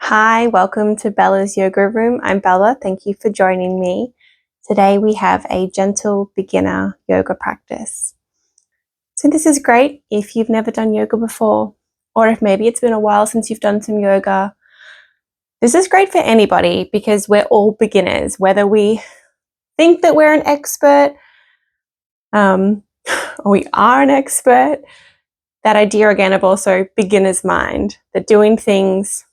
Hi, welcome to Bella's Yoga Room. I'm Bella. Thank you for joining me. Today we have a gentle beginner yoga practice. So this is great if you've never done yoga before, or if maybe it's been a while since you've done some yoga. This is great for anybody because we're all beginners, whether we think that we're an expert or we are an expert. That idea again of also beginner's mind, that doing things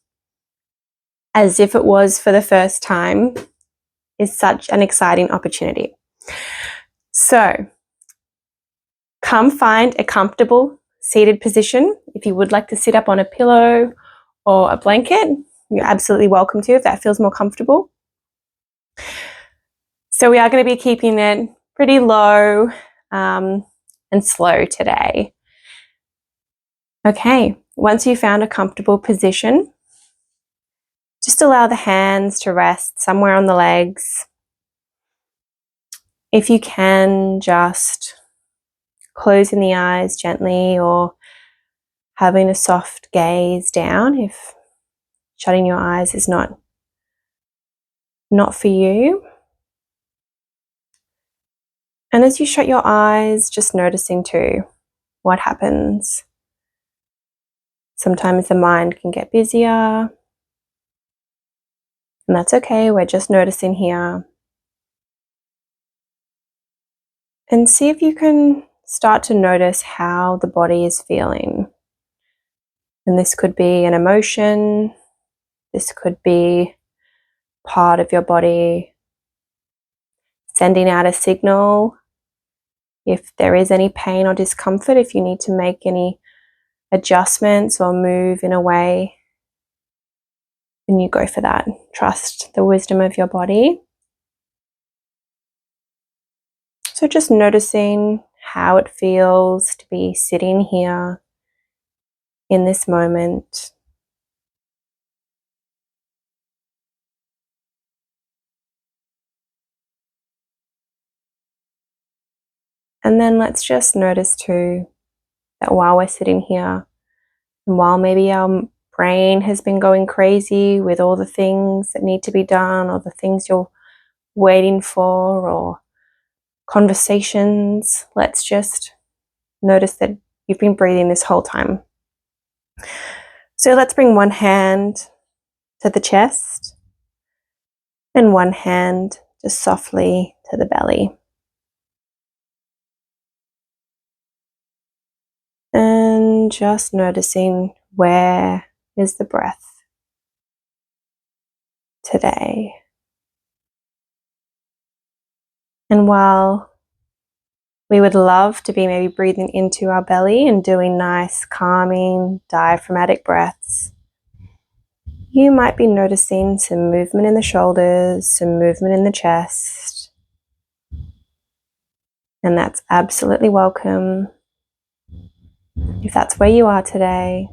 as if it was for the first time is such an exciting opportunity. So come find a comfortable seated position. If you would like to sit up on a pillow or a blanket, you're absolutely welcome to if that feels more comfortable. So we are going to be keeping it pretty low and slow today. Okay, once you've found a comfortable position, just allow the hands to rest somewhere on the legs. If you can, just closing the eyes gently or having a soft gaze down if shutting your eyes is not for you. And as you shut your eyes, just noticing too what happens. Sometimes the mind can get busier, and that's okay. We're just noticing here. And see if you can start to notice how the body is feeling. And this could be an emotion, this could be part of your body sending out a signal. If there is any pain or discomfort, if you need to make any adjustments or move in a way, then you go for that. Trust the wisdom of your body. So just noticing how it feels to be sitting here in this moment. And then let's just notice too that while we're sitting here, and while maybe our brain has been going crazy with all the things that need to be done or the things you're waiting for or conversations, let's just notice that you've been breathing this whole time. So let's bring one hand to the chest and one hand just softly to the belly. And just noticing where is the breath today. And while we would love to be maybe breathing into our belly and doing nice, calming, diaphragmatic breaths, you might be noticing some movement in the shoulders, some movement in the chest. And that's absolutely welcome if that's where you are today.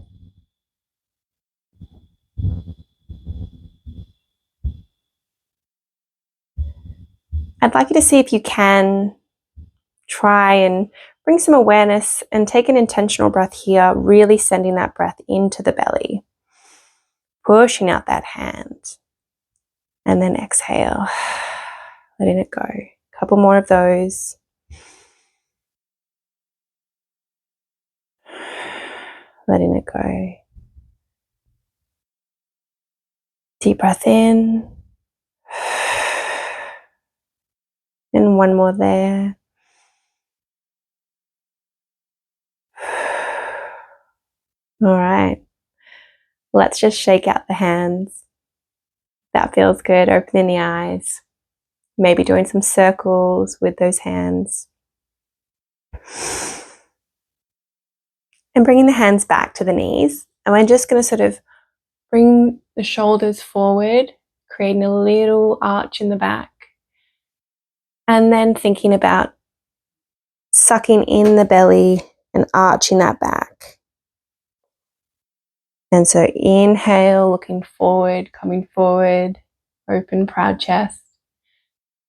I'd like you to see if you can try and bring some awareness and take an intentional breath here, really sending that breath into the belly, pushing out that hand, and then exhale, letting it go. A couple more of those. Letting it go. Deep breath in. And one more there. All right. Let's just shake out the hands. That feels good. Opening the eyes. Maybe doing some circles with those hands. And bringing the hands back to the knees. And we're just going to sort of bring the shoulders forward, creating a little arch in the back. And then thinking about sucking in the belly and arching that back. And so inhale, looking forward, coming forward, open, proud chest.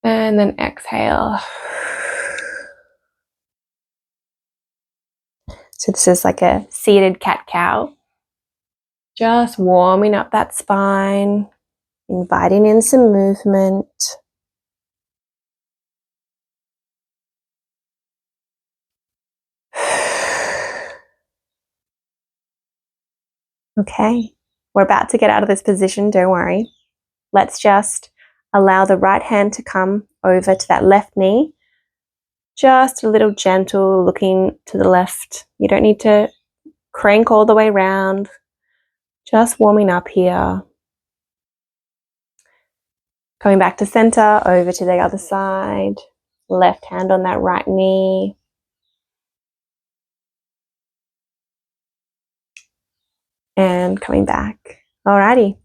And then exhale. So this is like a seated cat-cow. Just warming up that spine, inviting in some movement. Okay, we're about to get out of this position, don't worry. Let's just allow the right hand to come over to that left knee. Just a little gentle, looking to the left. You don't need to crank all the way around. Just warming up here. Coming back to center, over to the other side. Left hand on that right knee. And coming back. Alrighty.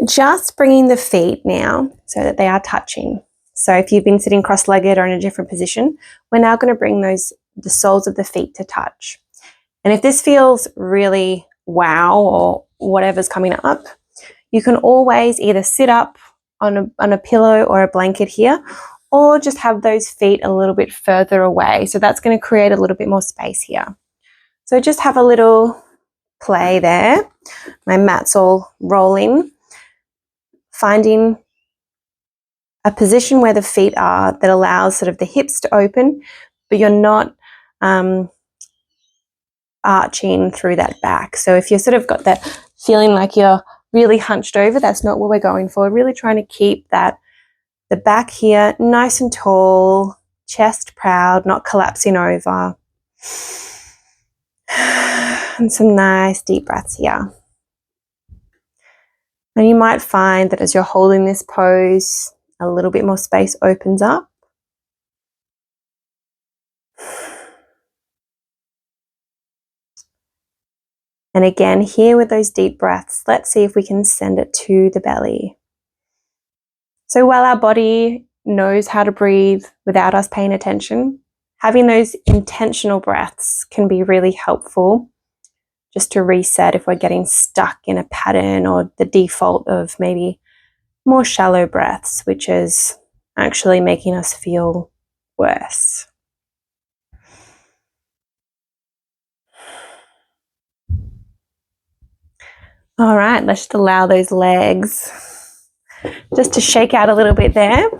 Just bringing the feet now so that they are touching. So if you've been sitting cross-legged or in a different position, we're now going to bring the soles of the feet to touch. And if this feels really wow or whatever's coming up, you can always either sit up on a pillow or a blanket here, or just have those feet a little bit further away. So that's going to create a little bit more space here. So just have a little play there. My mat's all rolling. Finding a position where the feet are that allows sort of the hips to open, but you're not arching through that back. So if you've sort of got that feeling like you're really hunched over, that's not what we're going for. We're really trying to keep the back here nice and tall, chest proud, not collapsing over. And some nice deep breaths here. And you might find that as you're holding this pose, a little bit more space opens up. And again, here with those deep breaths, let's see if we can send it to the belly. So while our body knows how to breathe without us paying attention, having those intentional breaths can be really helpful just to reset if we're getting stuck in a pattern or the default of maybe more shallow breaths, which is actually making us feel worse. All right, let's just allow those legs just to shake out a little bit there.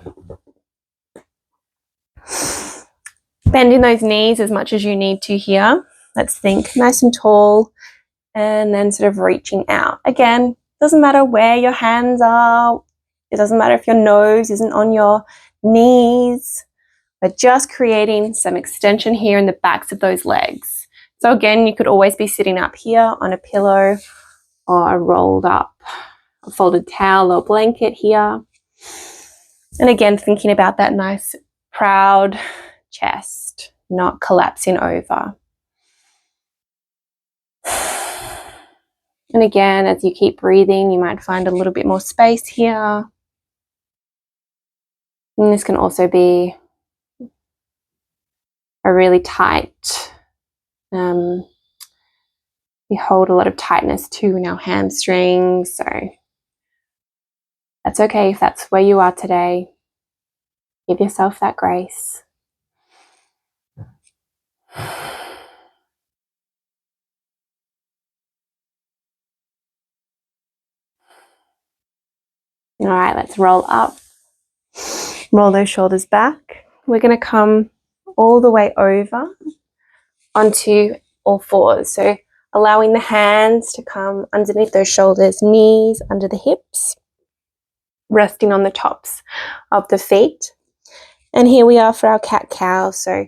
Bending those knees as much as you need to here. Let's think nice and tall, and then sort of reaching out. Again, doesn't matter where your hands are. It doesn't matter if your nose isn't on your knees, but just creating some extension here in the backs of those legs. So again, you could always be sitting up here on a pillow or a rolled up, a folded towel or blanket here. And again, thinking about that nice, proud chest, not collapsing over. And again, as you keep breathing, you might find a little bit more space here. And this can also be a really tight, we hold a lot of tightness too in our hamstrings. So that's okay if that's where you are today. Give yourself that grace. All right, let's roll up. Roll those shoulders back. We're going to come all the way over onto all fours. So allowing the hands to come underneath those shoulders, knees under the hips, resting on the tops of the feet. And here we are for our cat-cow. So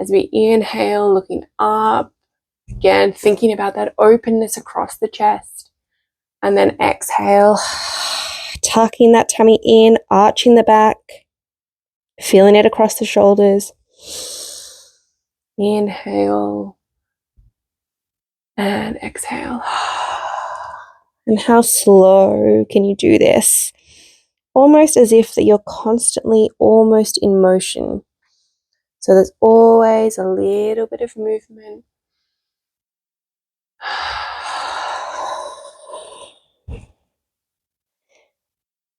as we inhale, looking up, again, thinking about that openness across the chest. And then exhale, tucking that tummy in, arching the back, feeling it across the shoulders. Inhale and exhale. And how slow can you do this? Almost as if that you're constantly almost in motion. So there's always a little bit of movement.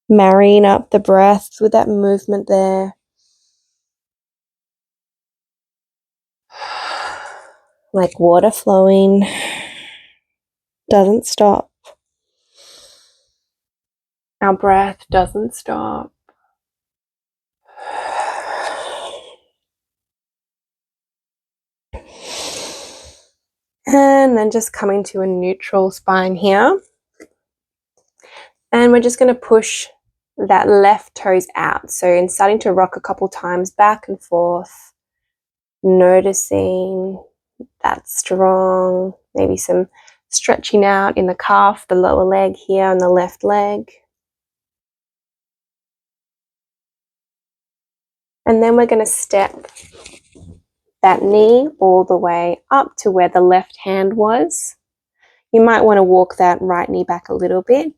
Marrying up the breath with that movement there. Like water flowing. doesn't stop. Our breath doesn't stop. And then just coming to a neutral spine here. And we're just going to push that left toes out. So in starting to rock a couple times back and forth, noticing that strong, maybe some stretching out in the calf, the lower leg here and the left leg. And then we're going to step that knee all the way up to where the left hand was. You might want to walk that right knee back a little bit.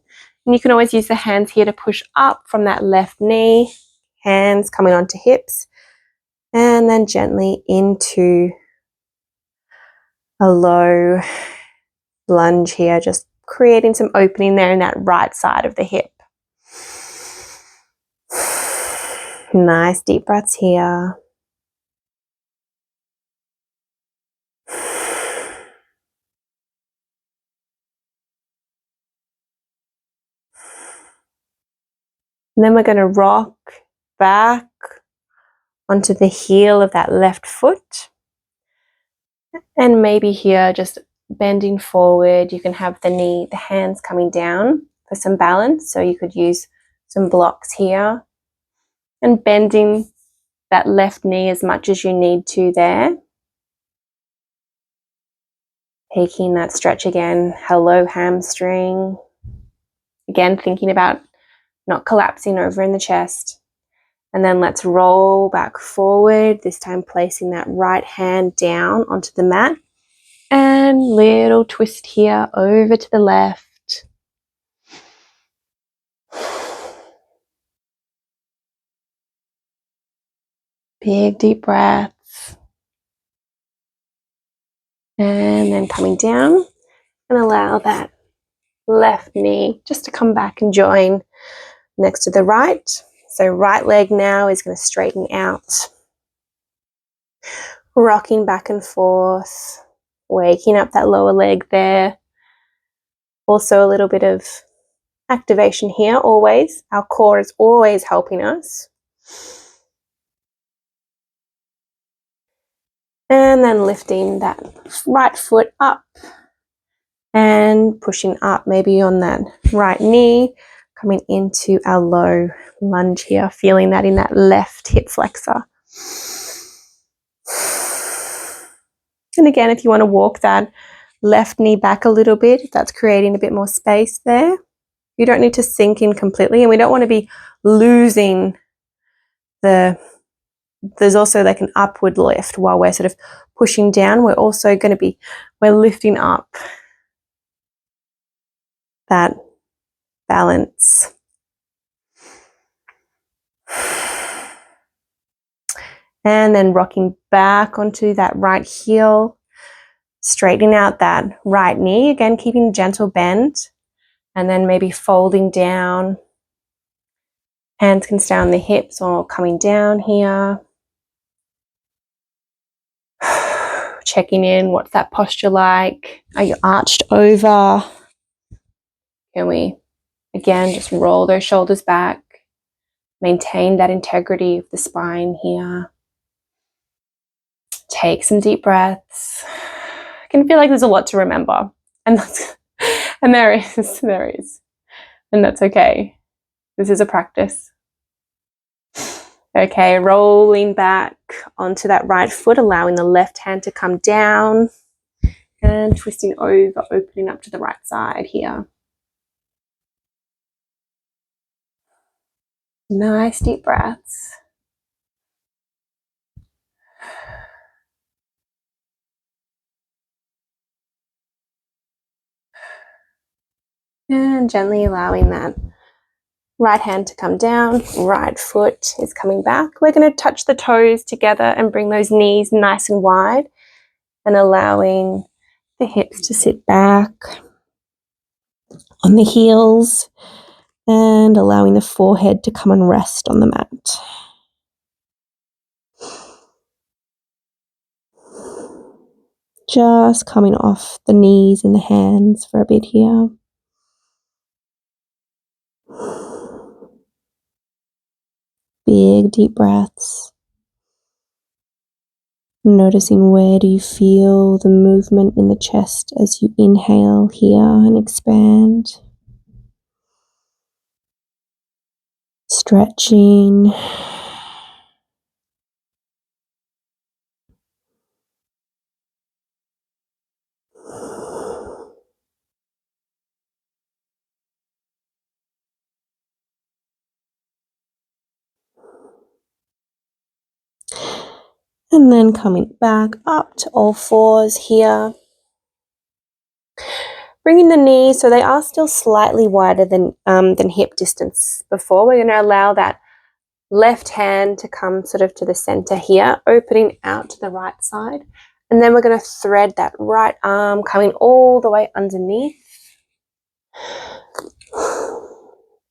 And you can always use the hands here to push up from that left knee, hands coming onto hips, and then gently into a low lunge here, just creating some opening there in that right side of the hip. Nice deep breaths here. And then we're going to rock back onto the heel of that left foot. And maybe here, just bending forward, you can have the hands coming down for some balance. So you could use some blocks here. And bending that left knee as much as you need to there. Taking that stretch again. Hello, hamstring. Again, thinking about not collapsing over in the chest. And then let's roll back forward, this time placing that right hand down onto the mat. And little twist here over to the left. Big deep breaths. And then coming down and allow that left knee just to come back and join next to the right. So right leg now is going to straighten out. Rocking back and forth, waking up that lower leg there. Also a little bit of activation here always. Our core is always helping us. And then lifting that right foot up and pushing up, maybe on that right knee, coming into our low lunge here, feeling that in that left hip flexor. And again, if you want to walk that left knee back a little bit, if that's creating a bit more space there, you don't need to sink in completely, and we don't want to be losing there's also like an upward lift while we're sort of pushing down. We're also going to be, we're lifting up that balance. And then rocking back onto that right heel, straightening out that right knee, again keeping gentle bend, and then maybe folding down. Hands can stay on the hips or coming down here. Checking in, what's that posture like? Are you arched over? Can we, again, just roll those shoulders back, maintain that integrity of the spine here. Take some deep breaths. I can feel like there's a lot to remember, and there is, and that's okay. This is a practice. Okay, rolling back onto that right foot, allowing the left hand to come down and twisting over, opening up to the right side here. Nice deep breaths. And gently allowing that right hand to come down, right foot is coming back. We're going to touch the toes together and bring those knees nice and wide, and allowing the hips to sit back on the heels and allowing the forehead to come and rest on the mat. Just coming off the knees and the hands for a bit here. Big deep breaths. Noticing where do you feel the movement in the chest as you inhale here and expand. Stretching. And then coming back up to all fours here. Bringing the knees, so they are still slightly wider than hip distance before. We're going to allow that left hand to come sort of to the center here, opening out to the right side. And then we're going to thread that right arm coming all the way underneath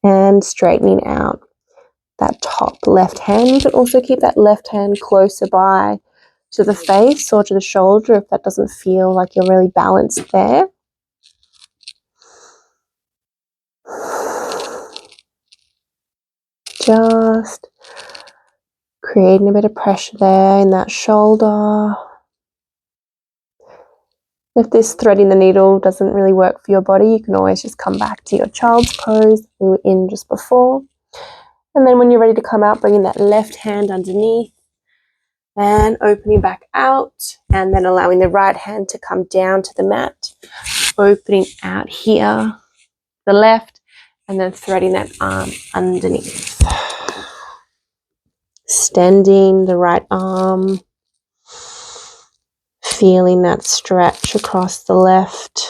and straightening out that top left hand. You can also keep that left hand closer by to the face or to the shoulder if that doesn't feel like you're really balanced there. Just creating a bit of pressure there in that shoulder. If this threading the needle doesn't really work for your body, you can always just come back to your child's pose we were in just before. And then when you're ready to come out, bringing that left hand underneath and opening back out, and then allowing the right hand to come down to the mat, opening out here, the left, and then threading that arm underneath. Extending the right arm, feeling that stretch across the left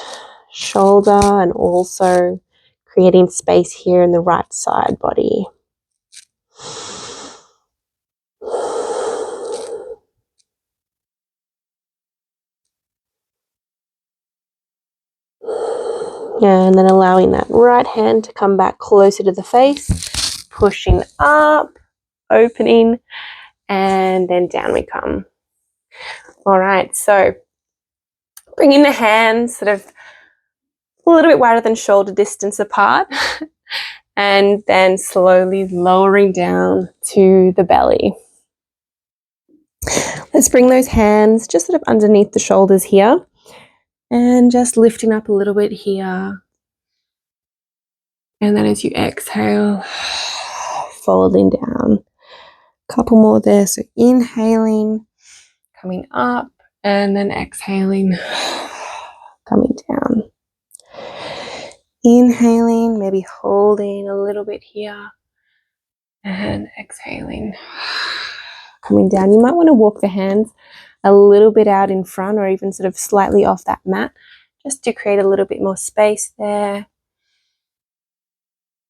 shoulder and also creating space here in the right side body. And then allowing that right hand to come back closer to the face, pushing up, opening, and then down we come. All right, so bringing the hands sort of a little bit wider than shoulder distance apart, and then slowly lowering down to the belly. Let's bring those hands just sort of underneath the shoulders here, and just lifting up a little bit here. And then as you exhale, folding down. A couple more there. So inhaling, coming up, and then exhaling, coming down. Inhaling, maybe holding a little bit here, and exhaling, coming down. You might want to walk the hands a little bit out in front or even sort of slightly off that mat, just to create a little bit more space there.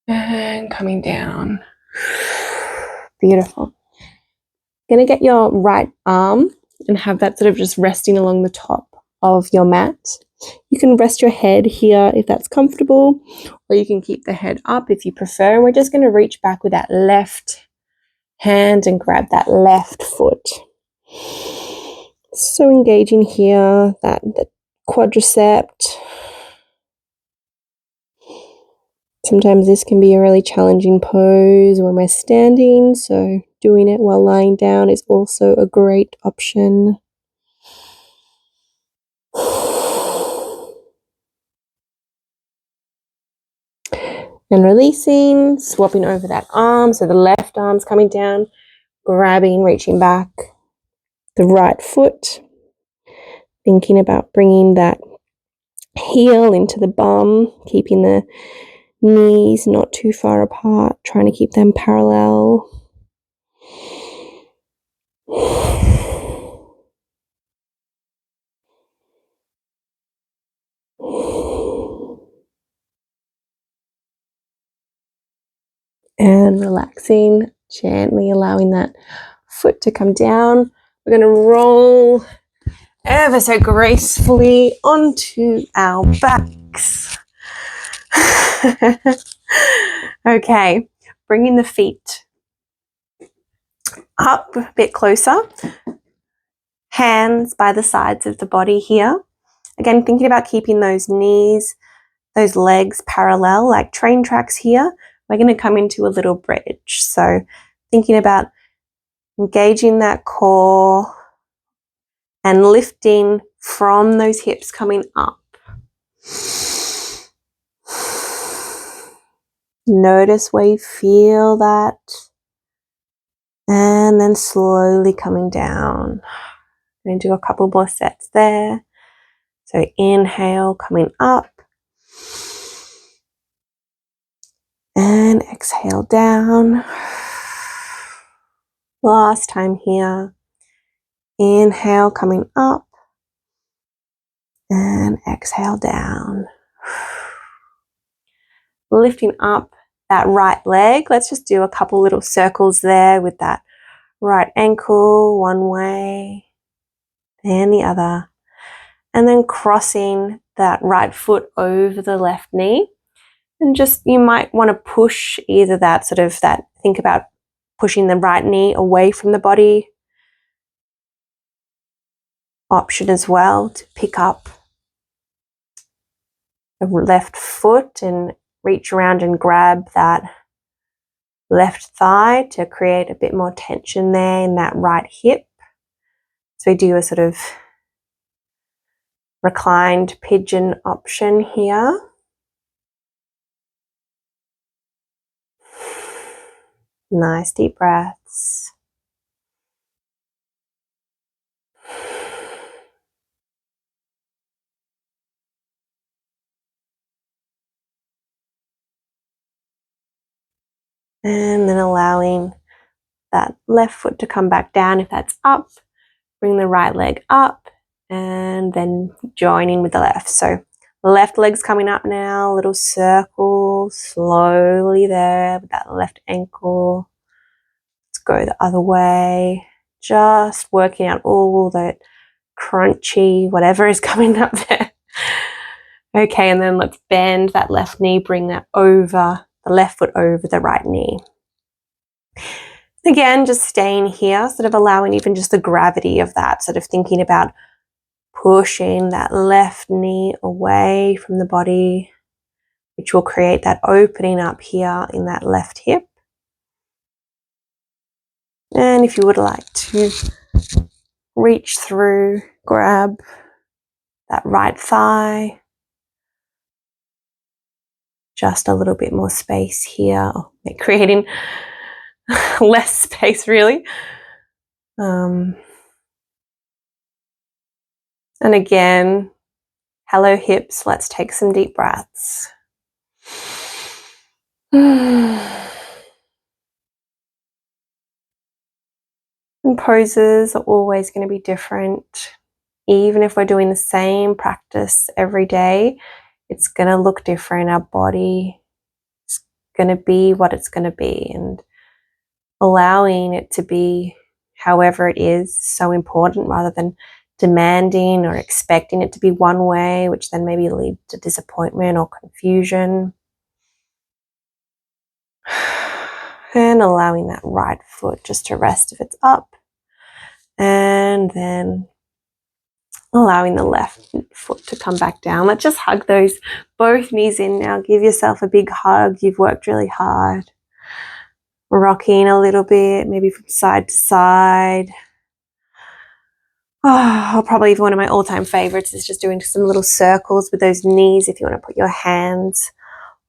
And coming down. Beautiful. Going to get your right arm and have that sort of just resting along the top of your mat. You can rest your head here if that's comfortable, or you can keep the head up if you prefer. And we're just going to reach back with that left hand and grab that left foot. So engaging here, the quadricep. Sometimes this can be a really challenging pose when we're standing, so doing it while lying down is also a great option. And releasing, swapping over that arm, so the left arm's coming down, grabbing, reaching back, the right foot, thinking about bringing that heel into the bum, keeping the knees not too far apart, trying to keep them parallel. And relaxing, gently allowing that foot to come down. We're going to roll ever so gracefully onto our backs. Okay, bringing the feet up a bit closer. hands by the sides of the body here. Again, thinking about keeping those knees, those legs parallel like train tracks here. We're going to come into a little bridge. So thinking about engaging that core and lifting from those hips coming up. Notice where you feel that. And then slowly coming down. I'm going to do a couple more sets there. So inhale, coming up. And exhale down. Last time here. Inhale, coming up. And exhale down. Lifting up that right leg. Let's just do a couple little circles there with that right ankle one way and the other. And then crossing that right foot over the left knee. And just, you might want to push either that sort of that, think about pushing the right knee away from the body. Option as well to pick up the left foot and reach around and grab that left thigh to create a bit more tension there in that right hip. So we do a sort of reclined pigeon option here. Nice deep breaths. And then allowing that left foot to come back down if that's up. Bring the right leg up and then joining with the left. So the left leg's coming up now, little circle slowly there with that left ankle. Let's go the other way. Just working out all that crunchy, whatever is coming up there. Okay, and then let's bend that left knee, bring that over, the left foot over the right knee. Again, just staying here, sort of allowing even just the gravity of that, sort of thinking about pushing that left knee away from the body, which will create that opening up here in that left hip. And if you would like to reach through, grab that right thigh. Just a little bit more space here, creating less space really. And again, hello hips, let's take some deep breaths. And poses are always going to be different. Even if we're doing the same practice every day, it's going to look different. Our body is going to be what it's going to be, and allowing it to be however it is so important, rather than demanding or expecting it to be one way, which then maybe lead to disappointment or confusion. And allowing that right foot just to rest if it's up, and then allowing the left foot to come back down. Let's just hug those both knees in now. Give yourself a big hug. You've worked really hard. Rocking a little bit, maybe from side to side. Oh, probably one of my all-time favorites is just doing some little circles with those knees. If you want to put your hands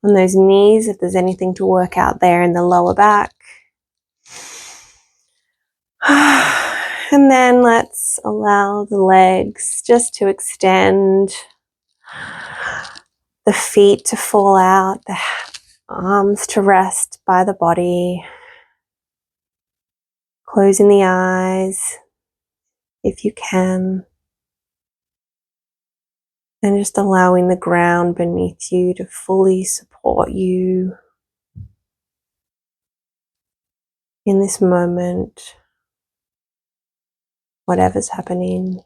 on those knees, if there's anything to work out there in the lower back. And then let's allow the legs just to extend, the feet to fall out, the arms to rest by the body. Closing the eyes if you can. And just allowing the ground beneath you to fully support you in this moment, whatever's happening.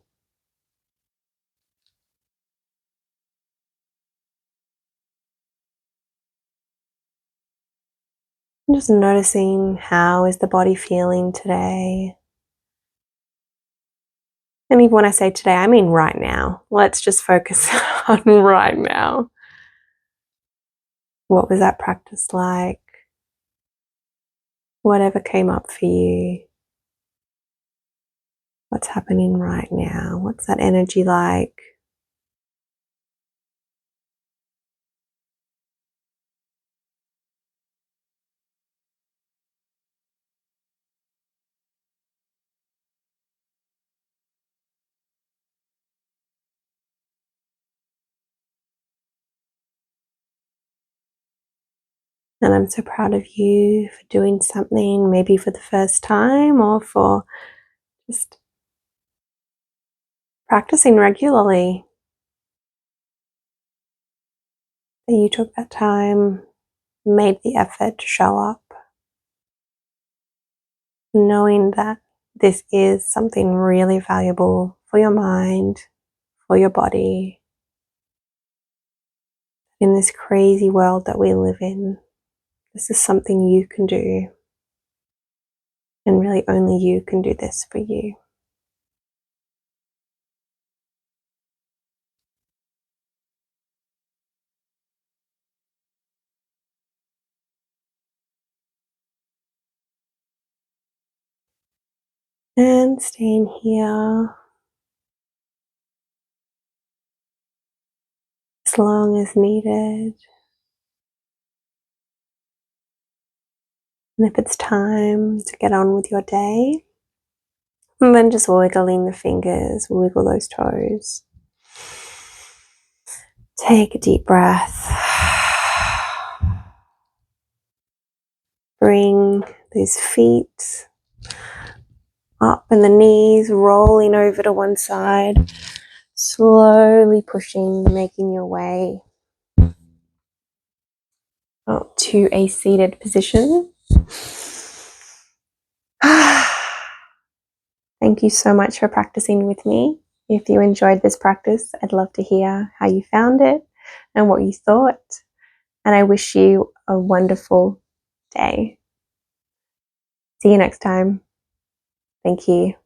Just noticing, how is the body feeling today? And even when I say today, I mean right now. Let's just focus on right now. What was that practice like? Whatever came up for you. What's happening right now? What's that energy like? And I'm so proud of you for doing something, maybe for the first time or for just practicing regularly. That you took that time, made the effort to show up, knowing that this is something really valuable for your mind, for your body, in this crazy world that we live in. This is something you can do. And really only you can do this for you. And staying here as long as needed. And if it's time to get on with your day, and then just wiggling the fingers, wiggle those toes. Take a deep breath. Bring those feet up and the knees rolling over to one side. Slowly pushing, making your way up to a seated position. Thank you so much for practicing with me. If you enjoyed this practice, I'd love to hear how you found it and what you thought. And I wish you a wonderful day. See you next time. Thank you.